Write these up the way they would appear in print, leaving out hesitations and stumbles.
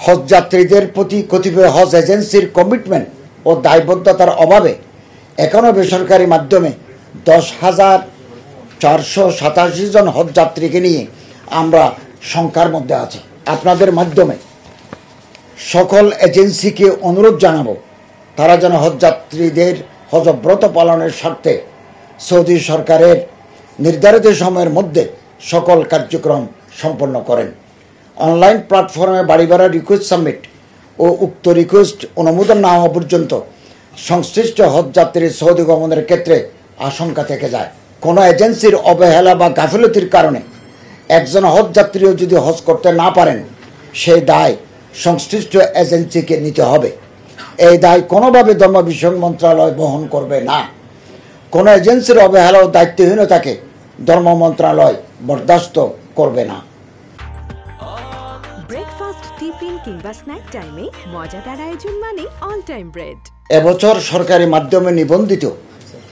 হজ যাত্রীদের প্রতি কতিপয় হজ এজেন্সির কমিটমেন্ট ও দায়বদ্ধতার অভাবে এখনও বেসরকারি মাধ্যমে 10,487 জন হজ যাত্রীকে নিয়ে আমরা শঙ্কার মধ্যে আছি। আপনাদের মাধ্যমে সকল এজেন্সিকে অনুরোধ জানাবো তারা যেন হজ যাত্রীদের হজব্রত পালনের স্বার্থে সৌদি সরকারের নির্ধারিত সময়ের মধ্যে সকল কার্যক্রম সম্পন্ন করেন। অনলাইন প্ল্যাটফর্মে বাড়ি ভাড়া রিকোয়েস্ট সাবমিট ও উক্ত রিকোয়েস্ট অনুমোদন না হওয়া পর্যন্ত সংশ্লিষ্ট হজ যাত্রীর সৌদি গমনের ক্ষেত্রে আশঙ্কা থেকে যায়। কোনো এজেন্সির অবহেলা বা গাফিলতির কারণে একজন হজ যাত্রীও যদি হজ করতে না পারেন সেই দায় সংশ্লিষ্ট এজেন্সিকে নিতে হবে। এই দায় কোনোভাবে ধর্ম বিষয়ক মন্ত্রণালয় বহন করবে না। কোনো এজেন্সির অবহেলা ও দায়িত্বহীনতাকে ধর্ম মন্ত্রণালয় বরদাস্ত করবে না। ব্রেকফাস্ট, টিফিন কিংবা স্ন্যাক টাইমে মজাদার আয়োজন মানে অল টাইম ব্রেড। এবছর সরকারি মাধ্যমে নিবন্ধিত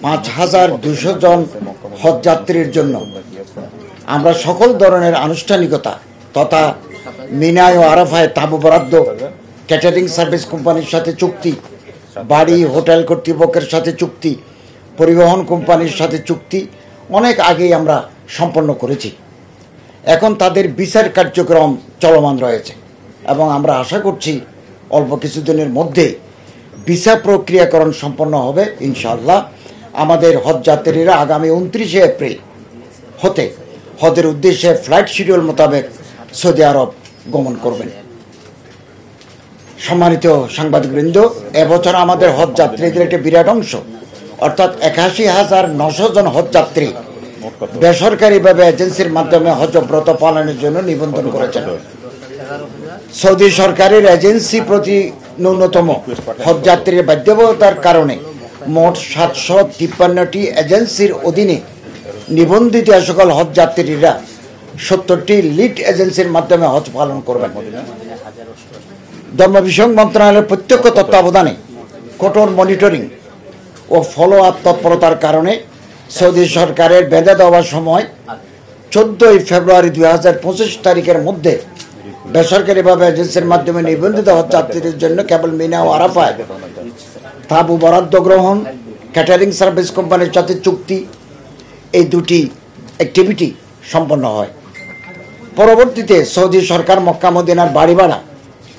5,200 জন হজ যাত্রীর জন্য আমরা সকল ধরনের আনুষ্ঠানিকতা তথা মিনায় ও আরাফায় তাঁবু বরাদ্দ, ক্যাটারিং সার্ভিস কোম্পানির সাথে চুক্তি, বাড়ি হোটেল কর্তৃপক্ষের সাথে চুক্তি, পরিবহন কোম্পানির সাথে চুক্তি অনেক আগেই আমরা সম্পন্ন করেছি। এখন তাদের বিচার কার্যক্রম চলমান রয়েছে এবং আমরা আশা করছি অল্প কিছুদিনের মধ্যে ভিসা প্রক্রিয়াকরণ সম্পন্ন হবে। ইনশাআল্লাহ আমাদের হজ যাত্রীরা আগামী 29শে এপ্রিল হতে হজের উদ্দেশ্যে ফ্লাইট শিডিউল মোতাবেক সৌদি আরব গমন করবেন। সম্মানিত সাংবাদিকবৃন্দ, এবছর আমাদের হজ যাত্রীদের একটি বিরাট অংশ অর্থাৎ 81,900 জন হজ যাত্রী বেসরকারিভাবে এজেন্সির মাধ্যমে হজব্রত পালনের জন্য নিবন্ধন করেছেন। সৌদি সরকারের এজেন্সি প্রতি ন্যূনতম হজ যাত্রীর বাধ্যবাধকতার কারণে মোট 753টি এজেন্সির অধীনে নিবন্ধিত সকল হজ যাত্রীরা 70টি লিড এজেন্সির মাধ্যমে হজ পালন করবেন। ধর্ম বিষয়ক মন্ত্রণালয়ের প্রত্যক্ষ তত্ত্বাবধানে কঠোর মনিটরিং ও ফলো আপ তৎপরতার কারণে সৌদি সরকারের বেঁধে দেওয়ার সময় 14 ফেব্রুয়ারি 2025 তারিখের মধ্যে বেসরকারিভাবে এজেন্সির মাধ্যমে নিবন্ধিত হজ যাত্রীদের জন্য কেবল মিনা ও আরাফায় তাঁবু বরাদ্দ গ্রহণ, ক্যাটারিং সার্ভিস কোম্পানির সাথে চুক্তি, এই দুটি অ্যাক্টিভিটি সম্পন্ন হয়। পরবর্তীতে সৌদি সরকার মক্কা মদিনার বাড়ি ভাড়া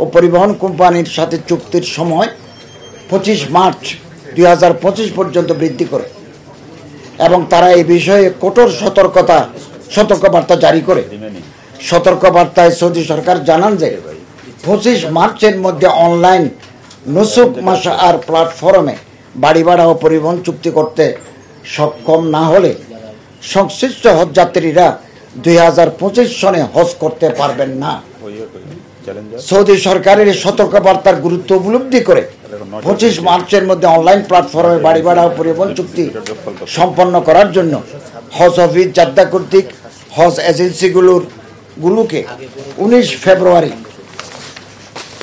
ও পরিবহন কোম্পানির সাথে চুক্তির সময় 25 মার্চ 2025 পর্যন্ত বৃদ্ধি করে এবং তারা এই বিষয়ে কঠোর সতর্কবার্তা জারি করে। সতর্কবার্তায় সৌদি সরকার জানান যে 25 মার্চের মধ্যে অনলাইন নুসুক মাশআর প্ল্যাটফর্মে বাড়ি ভাড়া ও পরিবহন চুক্তি করতে সক্ষম না হলে সংশ্লিষ্ট হজ যাত্রীরা 2025 সনে হজ করতে পারবেন না। সৌদি সরকারের সতর্কবার্তার গুরুত্ব উপলব্ধি করে 25 মার্চের মধ্যে অনলাইন প্ল্যাটফর্মে বাড়ি ভাড়া ও পরিবহন চুক্তি সম্পন্ন করার জন্য হজ অফিস জাদ্দা কর্তৃক হজ এজেন্সিগুলোকে 19 ফেব্রুয়ারি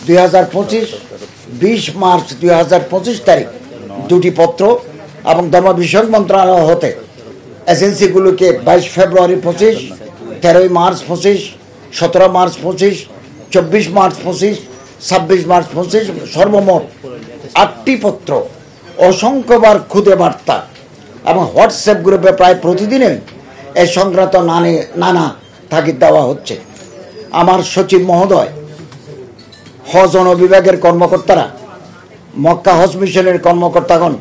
2025, 20 মার্চ 2025 তারিখ দুটি পত্র এবং ধর্ম বিষয়ক মন্ত্রণালয় হতে এজেন্সিগুলোকে 22 ফেব্রুয়ারি 25, 13 মার্চ 25, 17 মার্চ 25, 24 মার্চ 25, 26 মার্চ 25 সর্বমোট 8টি পত্র, অসংখ্যবার খুদে বার্তা এবং হোয়াটসঅ্যাপ গ্রুপে প্রায় প্রতিদিনই এ সংক্রান্ত নানা তাগিদ দেওয়া হচ্ছে। আমার সচিব মহোদয়, হজ বিভাগের কর্মকর্তারা, মক্কা হজ মিশনের কর্মকর্তাগণ,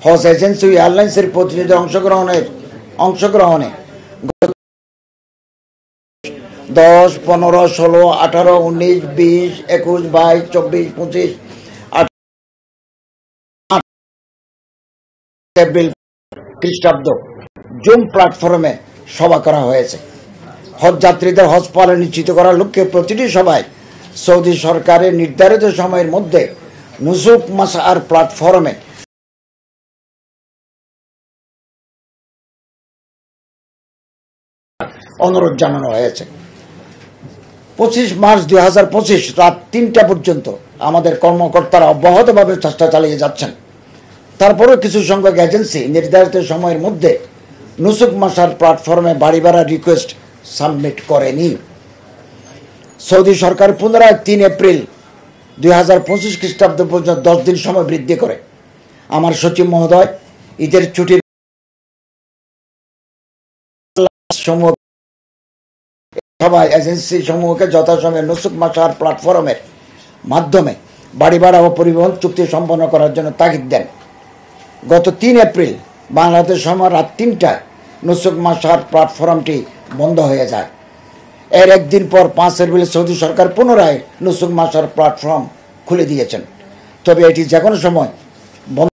হজ এজেন্সি এয়ারলাইন্সের প্রতিনিধিদের অংশগ্রহণে 10, 15, 16, 18, 19, 20, 21, 22, 24, 25 এপ্রিল খ্রিস্টাব্দ জুম প্ল্যাটফর্মে সভা করা হয়েছে। হজ যাত্রীদের হজ পালন নিশ্চিত করার লক্ষ্যে প্রতিটি সভায় সৌদি সরকারের নির্ধারিত সময়ের মধ্যে নুসুক মাশআর প্ল্যাটফর্মে অনুরোধ জানানো হয়েছে। 25 মার্চ 2025 রাত 3টা পর্যন্ত আমাদের কর্মকর্তারা অব্যাহতভাবে চেষ্টা চালিয়ে যাচ্ছেন। তারপরেও কিছু সংখ্যক এজেন্সি নির্ধারিত সময়ের মধ্যে নুসুক মাশআর প্ল্যাটফর্মে বাড়ি ভাড়া রিকোয়েস্ট সাবমিট করেনি। সৌদি সরকার পুনরায় 3 এপ্রিল 2025 খ্রিস্টাব্দ পর্যন্ত 10 দিন সময় বৃদ্ধি করে। আমার সচিব মহোদয় ঈদের ছুটির সমূহ সবাই এজেন্সি সমূহকে যথাসময়ে নুসুক মাসার প্ল্যাটফর্মের মাধ্যমে বাড়ি ভাড়া ও পরিবহন চুক্তি সম্পন্ন করার জন্য তাগিদ দেন। গত 3 এপ্রিল বাংলাদেশ সময় রাত 3টায় নুসুক মাসার প্ল্যাটফর্মটি বন্ধ হয়ে যায়। এর একদিন পর 5 এপ্রিল সৌদি সরকার পুনরায় নুসুক মাসার প্ল্যাটফর্ম খুলে দিয়েছেন, তবে এটি যে কোনো সময় বন্ধ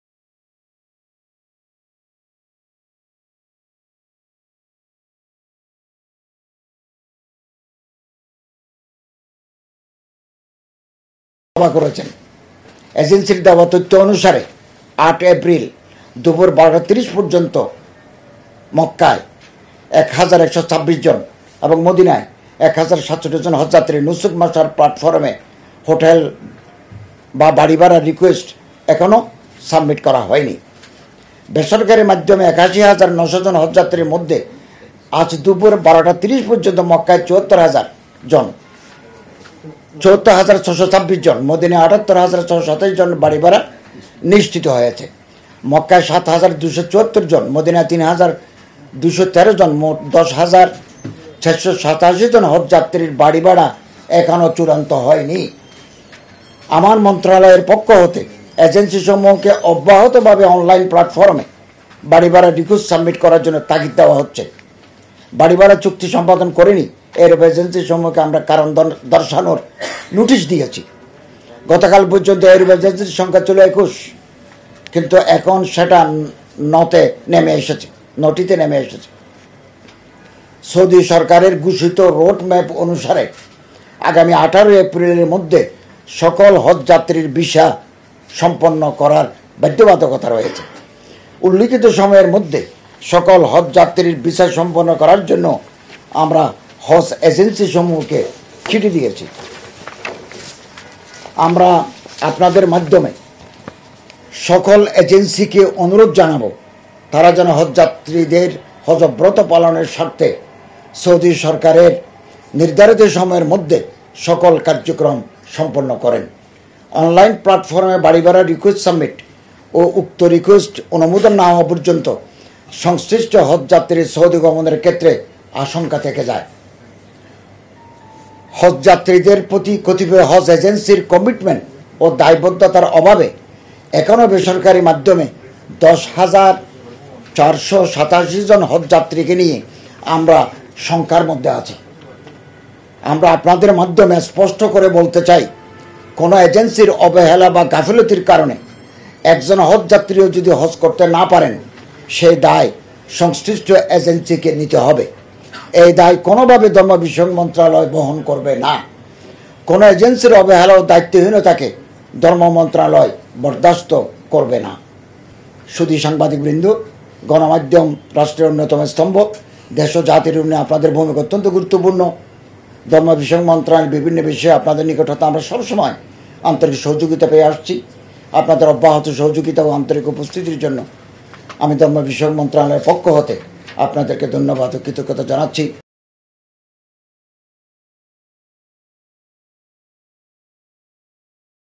করেছেন। এজেন্সির দেওয়া তথ্য অনুসারে 8 এপ্রিল দুপুর 12:30 পর্যন্ত মক্কায় 1126 জন এবং মদিনায় 1760 জন হজযাত্রী নুসুক মাসার প্ল্যাটফর্মে হোটেল বা বাড়ি ভাড়ার রিকোয়েস্ট এখনও সাবমিট করা হয়নি। বেসরকারি মাধ্যমে 81,900 জন হজযাত্রীর মধ্যে আজ দুপুর 12:30 পর্যন্ত মক্কায় 74,626 জন, মদিনায় 78,627 জন বাড়ি ভাড়া নিশ্চিত হয়েছে। মক্কায় 7,274 জন, মদিনায় 3,213 জন, মোট 10,687 জন হজযাত্রীর বাড়ি ভাড়া এখনও চূড়ান্ত হয়নি। আমার মন্ত্রণালয়ের পক্ষ হতে এজেন্সি সমূহকে অব্যাহতভাবে অনলাইন প্ল্যাটফর্মে বাড়ি ভাড়া রিকোয়েস্ট সাবমিট করার জন্য তাগিদ দেওয়া হচ্ছে। বাড়ি ভাড়া চুক্তি সম্পাদন করেনি এর এজেন্সি সমূহকে আমরা কারণ দর্শানোর নোটিশ দিয়েছি। গতকাল পর্যন্ত এর এজেন্সির সংখ্যা ছিল 21, কিন্তু এখন সেটা নটিতে নেমে এসেছে। সৌদি সরকারের ঘোষিত রোড ম্যাপ অনুসারে আগামী 18 এপ্রিলের মধ্যে সকল হজযাত্রীর ভিসা সম্পন্ন করার বাধ্যবাধকতা রয়েছে। উল্লিখিত সময়ের মধ্যে সকল হজযাত্রীর ভিসা সম্পন্ন করার জন্য আমরা হজ এজেন্সি সমূহকে চিঠি দিয়েছি। আমরা আপনাদের মাধ্যমে সকল এজেন্সিকে অনুরোধ জানাবো তারা যেন হজযাত্রীদের হজব্রত পালনের স্বার্থে সৌদি সরকারের নির্ধারিত সময়ের মধ্যে সকল কার্যক্রম সম্পন্ন করেন। অনলাইন প্ল্যাটফর্মে বাড়ি ভাড়া রিকোয়েস্ট সাবমিট ও উক্ত রিকোয়েস্ট অনুমোদন না হওয়া পর্যন্ত সংশ্লিষ্ট হজযাত্রীর সৌদি গমনের ক্ষেত্রে আশঙ্কা থেকে যায়। হজযাত্রীদের প্রতি কতিপয় হজ এজেন্সির কমিটমেন্ট ও দায়বদ্ধতার অভাবে এখনও বেসরকারি মাধ্যমে 10,487 জন হজযাত্রীকে নিয়ে আমরা শঙ্কার মধ্যে আছি। আমরা আপনাদের মাধ্যমে স্পষ্ট করে বলতে চাই, কোনো এজেন্সির অবহেলা বা গাফিলতির কারণে একজন হজযাত্রীও যদি হজ করতে না পারেন, সেই দায় সংশ্লিষ্ট এজেন্সিকে নিতে হবে। এই দায় কোনোভাবে ধর্ম বিষয়ক মন্ত্রণালয় বহন করবে না। কোনো এজেন্সির অবহেলা ও দায়িত্বহীনতাকে ধর্ম মন্ত্রণালয় বরদাস্ত করবে না। শুধু সাংবাদিকবৃন্দ, গণমাধ্যম রাষ্ট্রের অন্যতম স্তম্ভ, দেশ ও জাতির উন্নয়নে আপনাদের ভূমিকা অত্যন্ত গুরুত্বপূর্ণ। ধর্ম বিষয়ক মন্ত্রণালয়ের বিভিন্ন বিষয়ে আপনাদের নিকট হতে আমরা সবসময় আন্তরিক সহযোগিতা পেয়ে আসছি। আপনাদের অব্যাহত সহযোগিতা ও আন্তরিক উপস্থিতির জন্য আমি ধর্ম বিষয়ক মন্ত্রণালয়ের পক্ষ হতে আপনাদেরকে ধন্যবাদ ও কৃতজ্ঞতা জানাচ্ছি।